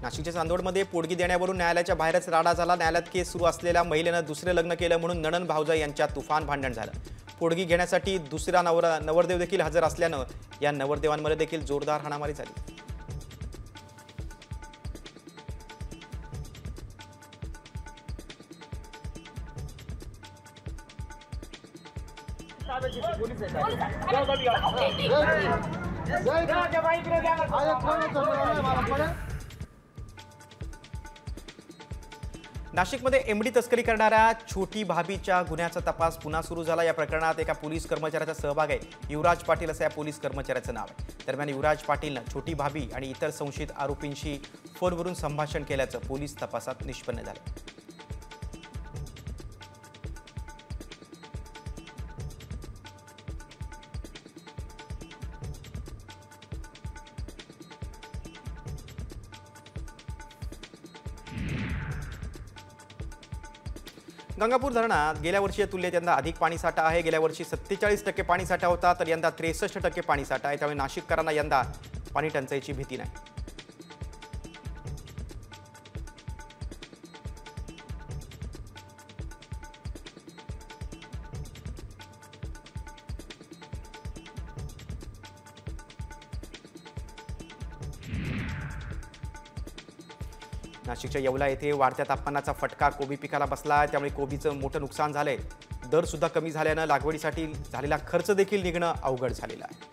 नाशिकच्या चांदवडमध्ये पोटगी देण्यावरून न्यायालयाच्या बाहेरच राडा झाला। न्यायालयात केस सुरू असलेल्या महिलेनं दुसरे लग्न केलं म्हणून नणंद भावजाई यांच्यात तुफान भांडण झालं। पोटगी घेण्यासाठी दुसरा नवरदेव देखील हजर असल्यानं या नवरदेवांमध्ये देखील जोरदार हाणामारी झाली। नाशिकमध्ये एमडी तस्करी करणाऱ्या छोटी भाभीच्या गुन्ह्याचा तपास पुन्हा सुरू झाला। या प्रकरणात एका पोलीस कर्मचाऱ्याचा सहभाग आहे। युवराज पाटील असं या पोलीस कर्मचाऱ्याचं नाव आहे। दरम्यान युवराज पाटीलनं छोटी भाभी आणि इतर संशयित आरोपींशी फोनवरून संभाषण केल्याचं पोलीस तपासात निष्पन्न झालं। गंगापूर धरणात गेल्या वर्षीच्या तुलनेत यंदा अधिक पाणीसाठा आहे। गेल्या वर्षी 47% पाणीसाठा होता, तर यंदा 63% पाणीसाठा आहे। त्यामुळे नाशिककरांना यंदा पाणी टंचाईची भीती नाही। नाशिकच्या येवला येथे वाढत्या तापमानाचा फटका कोबी पिकाला बसला आहे। त्यामुळे कोबीचं मोठं नुकसान झालंय। दर सुद्धा कमी झाल्यानं लागवडीसाठी झालेला खर्च देखील निघणं अवघड झालेलं आहे।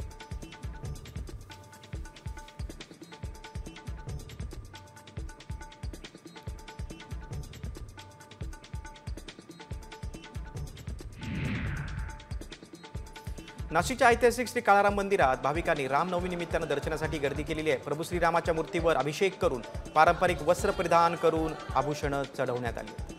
नाशिकच्या ऐतिहासिक श्री काळाराम मंदिरात भाविकांनी रामनवमी निमित्तानं दर्शनासाठी गर्दी केलेली आहे। प्रभू श्रीरामाच्या मूर्तीवर अभिषेक करून पारंपरिक वस्त्र परिधान करून आभूषणं चढवण्यात आली।